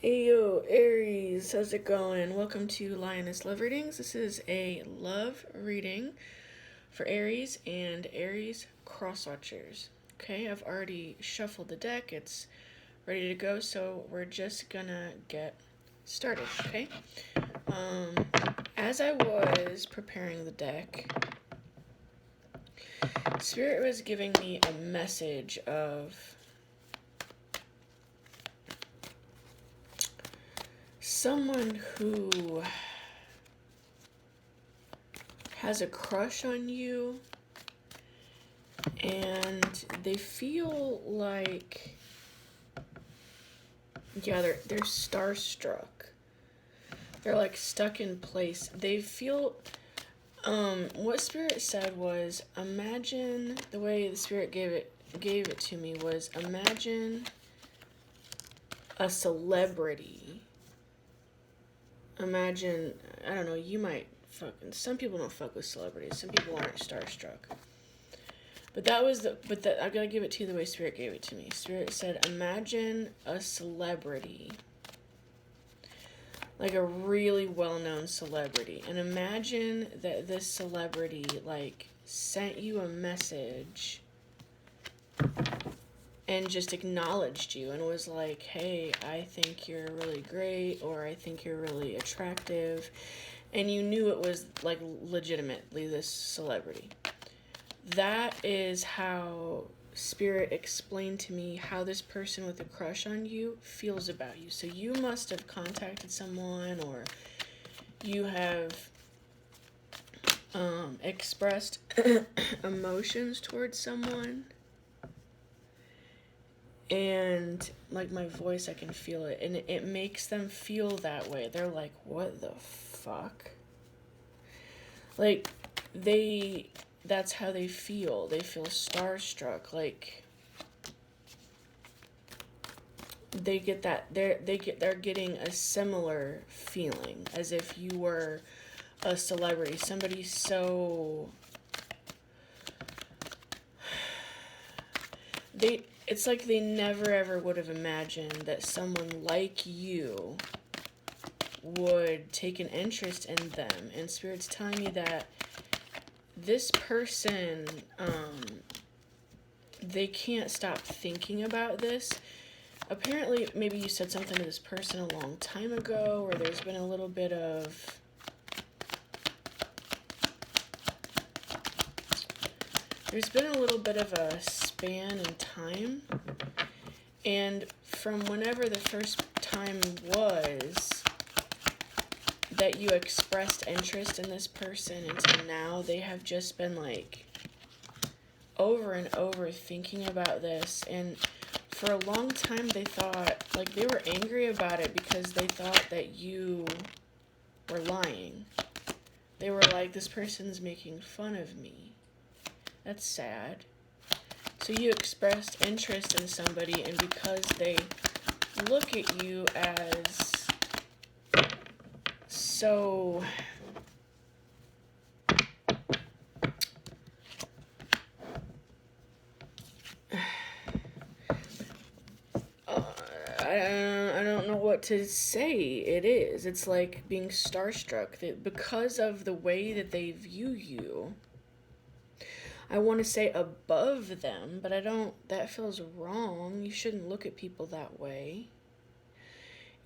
Ayo, Aries, how's it going? Welcome to Lioness Love Readings. This is a love reading for Aries and Aries cross watchers. Okay, I've already shuffled the deck. It's ready to go, so we're just gonna get started, okay? As I was preparing the deck, Spirit was giving me a message of someone who has a crush on you and they feel like, yeah, they're starstruck. They're like stuck in place. They feel, what Spirit said was, imagine, the way the Spirit gave it to me was, imagine a celebrity. Imagine, I don't know, you might fucking, some people don't fuck with celebrities. Some people aren't starstruck. But I gotta give it to you the way Spirit gave it to me. Spirit said, imagine a celebrity. Like a really well-known celebrity. And imagine that this celebrity, like, sent you a message and just acknowledged you and was like, hey, I think you're really great, or I think you're really attractive. And you knew it was, like, legitimately this celebrity. That is how Spirit explained to me how this person with a crush on you feels about you. So you must have contacted someone, or you have expressed emotions towards someone. And, like, my voice, I can feel it. And it makes them feel that way. They're like, what the fuck? Like, that's how they feel. They feel starstruck. Like, they get that, they're getting a similar feeling as if you were a celebrity. Somebody so, it's like they never ever would have imagined that someone like you would take an interest in them. And Spirit's telling me that this person, they can't stop thinking about this. Apparently, maybe you said something to this person a long time ago, or there's been a little bit of a span in time. And from whenever the first time was that you expressed interest in this person until now, they have just been, like, over and over thinking about this. And for a long time they thought, like, they were angry about it because they thought that you were lying. They were like, this person's making fun of me. That's sad. So you expressed interest in somebody, and because they look at you as so I don't know what to say. It is. It's like being starstruck. Because of the way that they view you, I want to say above them, but I don't, that feels wrong. You shouldn't look at people that way.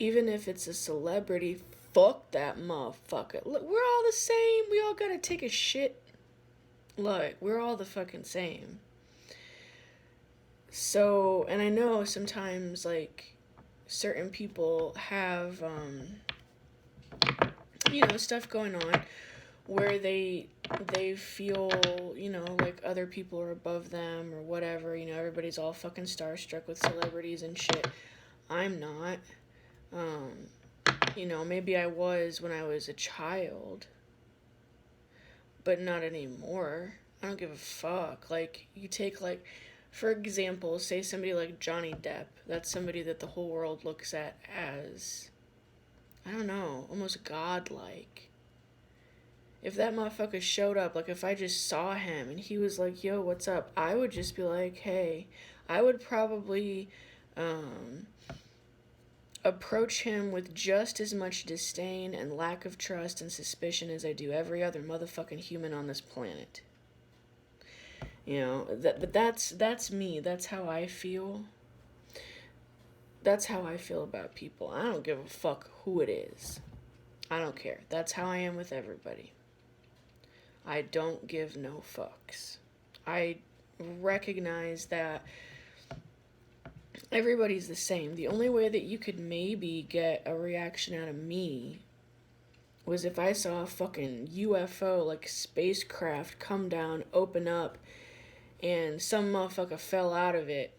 Even if it's a celebrity, fuck that motherfucker. Look, we're all the same. We all gotta take a shit. Look, we're all the fucking same. So, and I know sometimes, like, certain people have, stuff going on where they feel, like other people are above them or whatever. Everybody's all fucking starstruck with celebrities and shit. I'm not. Maybe I was when I was a child, but not anymore. I don't give a fuck. Like, you take, like, for example, say somebody like Johnny Depp. That's somebody that the whole world looks at as, I don't know, almost godlike. If that motherfucker showed up, like, if I just saw him and he was like, yo, what's up? I would just be like, hey. I would probably, approach him with just as much disdain and lack of trust and suspicion as I do every other motherfucking human on this planet. You know, but that's me. That's how I feel. That's how I feel about people. I don't give a fuck who it is. I don't care. That's how I am with everybody. I don't give no fucks. I recognize that everybody's the same. The only way that you could maybe get a reaction out of me was if I saw a fucking UFO, like spacecraft, come down, open up, and some motherfucker fell out of it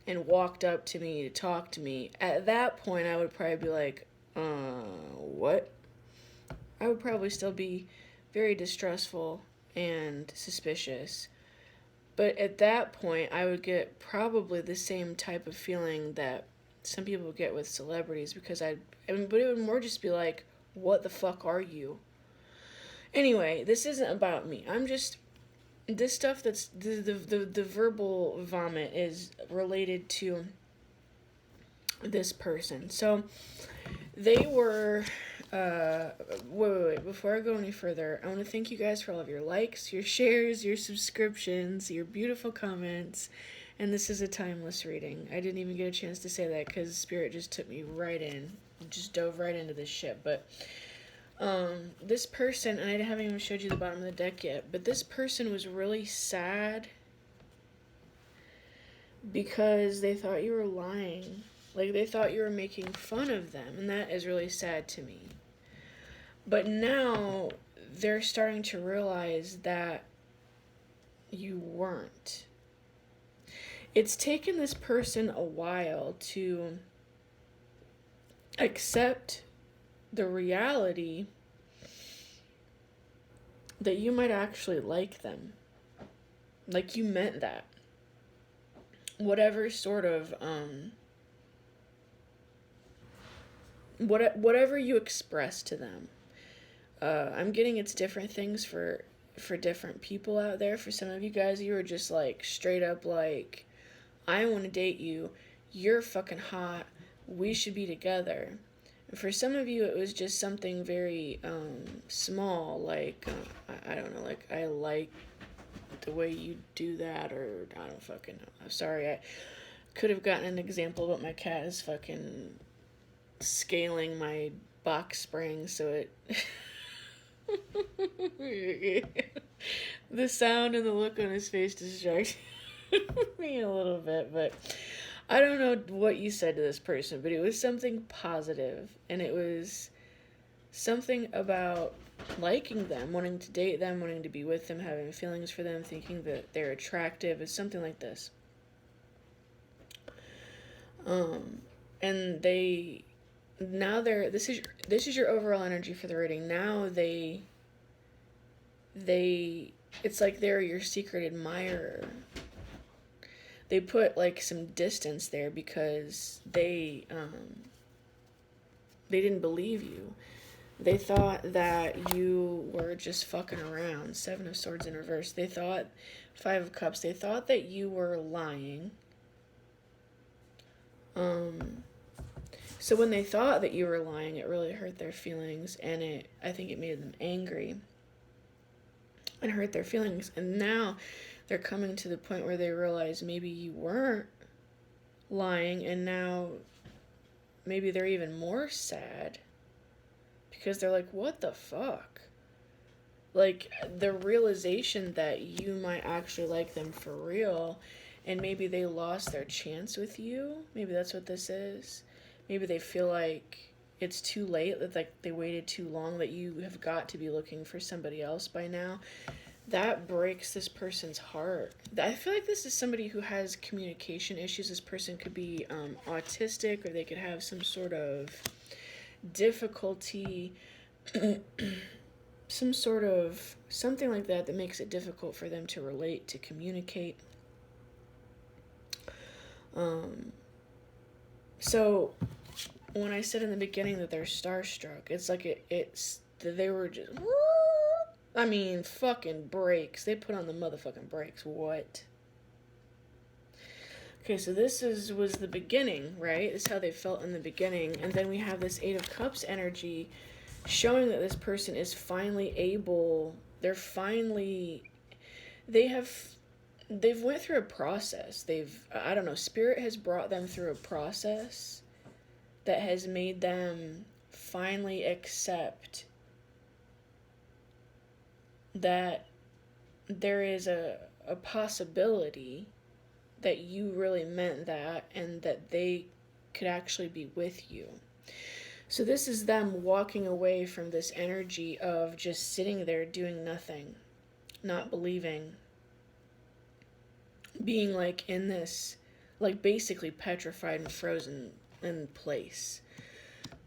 and walked up to me to talk to me. At that point, I would probably be like, what? I would probably still be very distrustful and suspicious. But at that point, I would get probably the same type of feeling that some people get with celebrities, because but it would more just be like, what the fuck are you? Anyway, this isn't about me. I'm just, this stuff that's, the verbal vomit is related to this person. So, they were, wait, before I go any further, I want to thank you guys for all of your likes, your shares, your subscriptions, your beautiful comments, and this is a timeless reading. I didn't even get a chance to say that because Spirit just took me right in, just dove right into this shit, but, this person, and I haven't even showed you the bottom of the deck yet, but this person was really sad because they thought you were lying. Like, they thought you were making fun of them, and that is really sad to me. But now, they're starting to realize that you weren't. It's taken this person a while to accept the reality that you might actually like them. Like, you meant that. Whatever sort of, whatever you express to them. I'm getting it's different things for different people out there. For some of you guys, you were just like straight up like, I want to date you, you're fucking hot, we should be together. And for some of you, it was just something very small, like, I don't know, like, I like the way you do that, or I don't fucking know. I'm sorry, I could have gotten an example, but my cat is fucking scaling my box spring, so it the sound and the look on his face distracted me a little bit. But I don't know what you said to this person, but it was something positive, and it was something about liking them, wanting to date them, wanting to be with them, having feelings for them, thinking that they're attractive. It's something like this. And this is your overall energy for the reading. Now it's like they're your secret admirer. They put like some distance there because they didn't believe you. They thought that you were just fucking around. 7 of Swords in reverse. They thought, 5 of Cups, they thought that you were lying. So when they thought that you were lying, it really hurt their feelings, and I think it made them angry and hurt their feelings. And now they're coming to the point where they realize maybe you weren't lying, and now maybe they're even more sad because they're like, what the fuck? Like, the realization that you might actually like them for real, and maybe they lost their chance with you. Maybe that's what this is. Maybe they feel like it's too late, that like they waited too long, that you have got to be looking for somebody else by now. That breaks this person's heart. I feel like this is somebody who has communication issues. This person could be autistic, or they could have some sort of difficulty, something like that makes it difficult for them to relate, to communicate. So when I said in the beginning that they're starstruck, it's like they were just, I mean, fucking brakes. They put on the motherfucking brakes. What? Okay, so was the beginning, right? This is how they felt in the beginning. And then we have this Eight of Cups energy showing that this person is finally able, they've went through a process. I don't know, Spirit has brought them through a process that has made them finally accept that there is a possibility that you really meant that and that they could actually be with you. So this is them walking away from this energy of just sitting there doing nothing, not believing, being like in this, like basically petrified and frozen in place.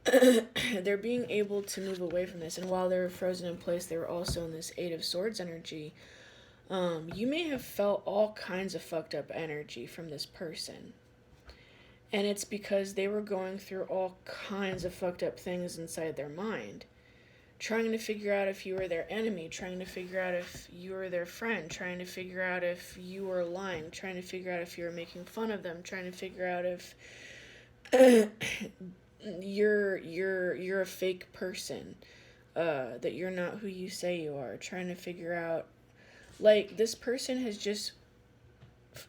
They're being able to move away from this, and while they were frozen in place, they were also in this Eight of Swords energy. You may have felt all kinds of fucked up energy from this person. And it's because they were going through all kinds of fucked up things inside their mind. Trying to figure out if you were their enemy, trying to figure out if you were their friend, trying to figure out if you were lying, trying to figure out if you were making fun of them, trying to figure out if you're a fake person, that you're not who you say you are, trying to figure out, like, this person has just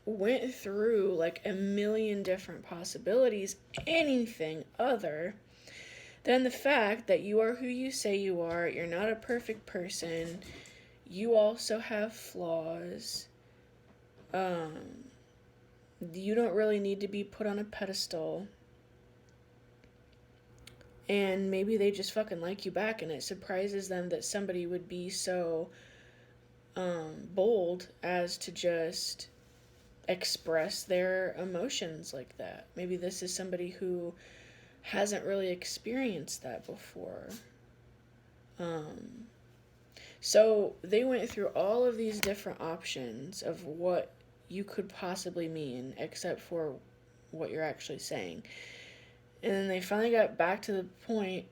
went through like a million different possibilities, anything other than the fact that you are who you say you are. You're not a perfect person. You also have flaws. You don't really need to be put on a pedestal. And maybe they just fucking like you back, and it surprises them that somebody would be so bold as to just express their emotions like that. Maybe this is somebody who hasn't really experienced that before. So they went through all of these different options of what you could possibly mean, except for what you're actually saying. And then they finally got back to the point,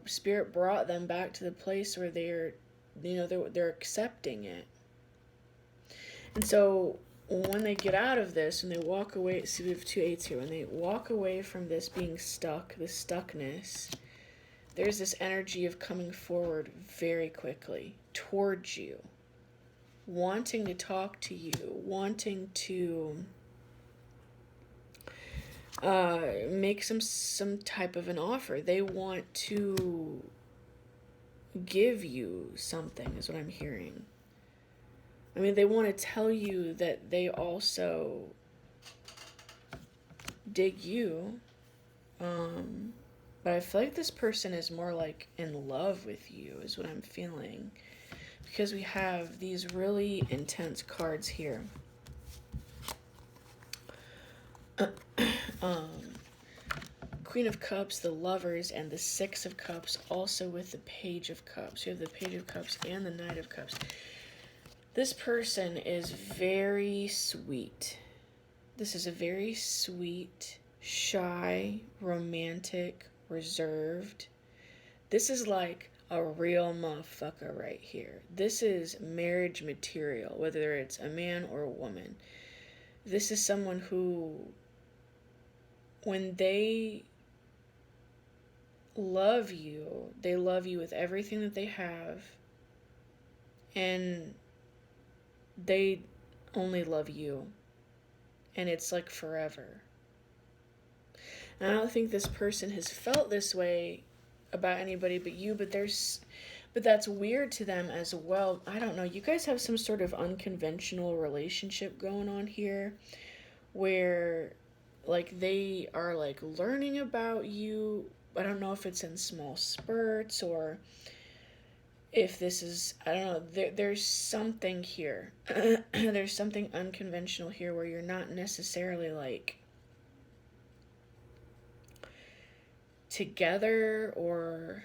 Spirit brought them back to the place where they're accepting it. And so when they get out of this, and they walk away, see, we have 2 8s here. When they walk away from this being stuck, the stuckness, there's this energy of coming forward very quickly towards you, wanting to talk to you, wanting to make some type of an offer. They want to give you something, is what I'm hearing. I mean, they want to tell you that they also dig you. But I feel like this person is more like in love with you, is what I'm feeling. Because we have these really intense cards here. Queen of Cups, the Lovers, and the Six of Cups, also with the Page of Cups. You have the Page of Cups and the Knight of Cups. This person is very sweet. This is a very sweet, shy, romantic, reserved. This is like a real motherfucker right here. This is marriage material, whether it's a man or a woman. This is someone who, when they love you with everything that they have, and they only love you, and it's like forever. And I don't think this person has felt this way about anybody but you, but that's weird to them as well. I don't know, you guys have some sort of unconventional relationship going on here, where like they are like learning about you. I don't know if it's in small spurts, or if this is, I don't know, there's something here. There's something unconventional here where you're not necessarily like together, or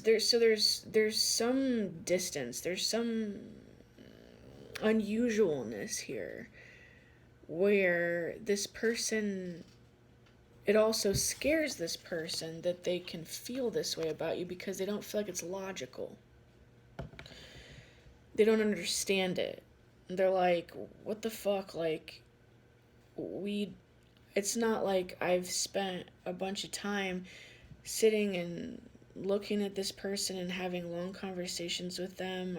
there's some distance, there's some unusualness here where this person, it also scares this person that they can feel this way about you because they don't feel like it's logical. They don't understand it. they're like, what the fuck? Like, it's not like I've spent a bunch of time sitting and looking at this person and having long conversations with them,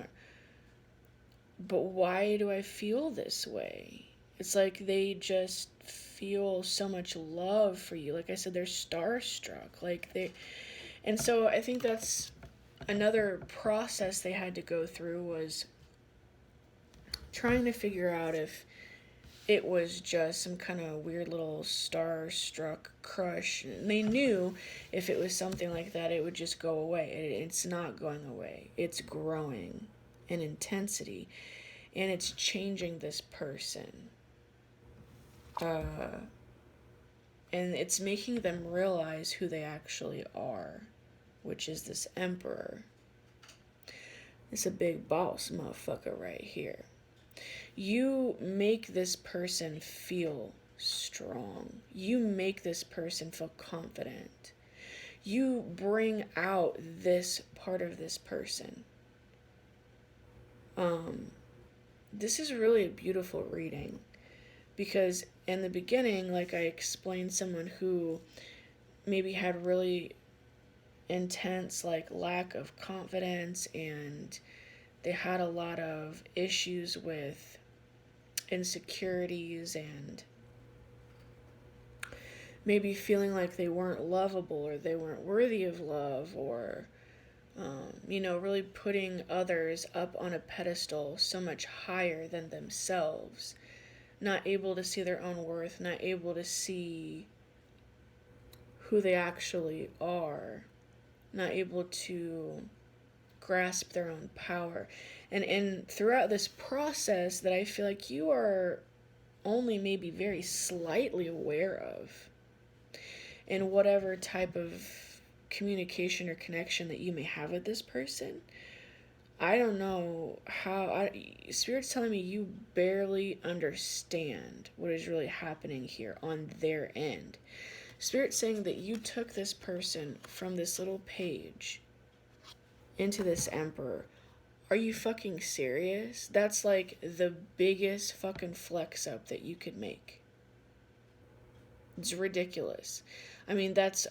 but why do I feel this way? It's like they just feel so much love for you. Like I said, they're starstruck. And so I think that's another process they had to go through, was trying to figure out if it was just some kind of weird little starstruck crush. And they knew if it was something like that, it would just go away. It's not going away. It's growing in intensity, and it's changing this person. And it's making them realize who they actually are, which is this emperor. It's a big boss motherfucker right here. You make this person feel strong. You make this person feel confident. You bring out this part of this person. This is really a beautiful reading, because in the beginning, like I explained, someone who maybe had really intense like lack of confidence, and they had a lot of issues with insecurities and maybe feeling like they weren't lovable or they weren't worthy of love, or really putting others up on a pedestal so much higher than themselves, not able to see their own worth, not able to see who they actually are, not able to grasp their own power. And throughout this process that I feel like you are only maybe very slightly aware of, in whatever type of communication or connection that you may have with this person, I don't know how. Spirit's telling me you barely understand what is really happening here on their end. Spirit's saying that you took this person from this little page into this emperor. Are you fucking serious? That's like the biggest fucking flex up that you could make. It's ridiculous. I mean, that's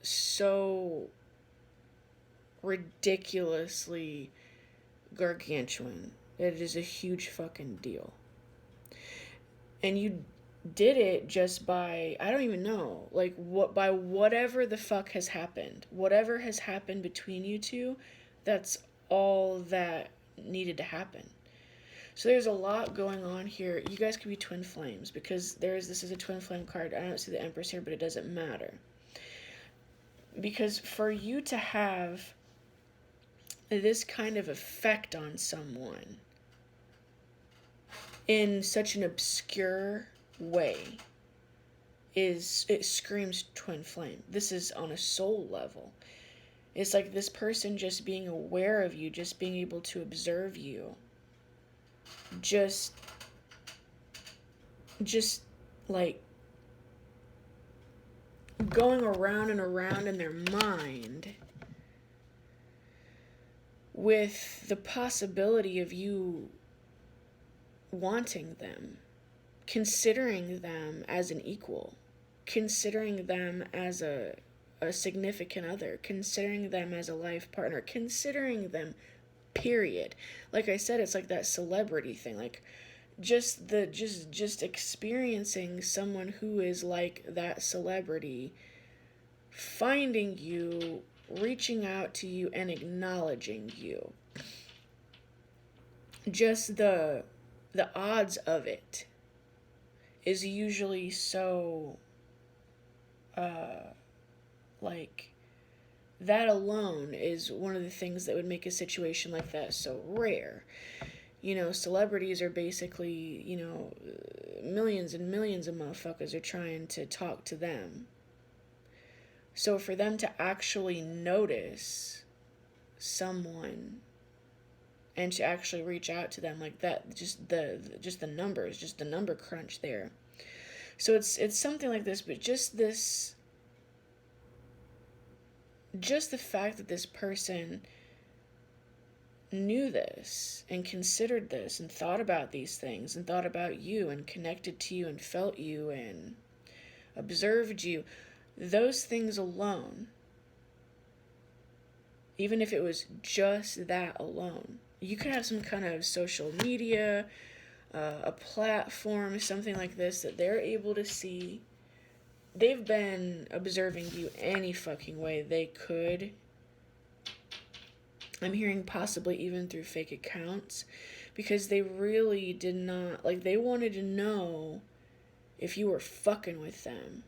so ridiculously gargantuan. It is a huge fucking deal. And you did it just by, I don't even know, like by whatever the fuck has happened. Whatever has happened between you two, that's all that needed to happen. So there's a lot going on here. You guys could be twin flames, because this is a twin flame card. I don't see the Empress here, but it doesn't matter. Because for you to have this kind of effect on someone in such an obscure way, it screams twin flame. This is on a soul level. It's like this person just being aware of you, just being able to observe you, just like going around and around in their mind with the possibility of you wanting them, considering them as an equal, considering them as a significant other, considering them as a life partner, considering them, period. Like I said, it's like that celebrity thing, like just experiencing someone who is like that celebrity, finding you, reaching out to you, and acknowledging you. Just the odds of it is usually so like that alone is one of the things that would make a situation like that so rare. Celebrities are basically, millions and millions of motherfuckers are trying to talk to them. So for them to actually notice someone and to actually reach out to them like that, just the numbers, just the number crunch there. So it's something like this, but just the fact that this person knew this and considered this and thought about these things and thought about you and connected to you and felt you and observed you, those things alone, even if it was just that alone, you could have some kind of social media, a platform, something like this that they're able to see. They've been observing you any fucking way they could. I'm hearing possibly even through fake accounts, because they really did not, like, they wanted to know if you were fucking with them.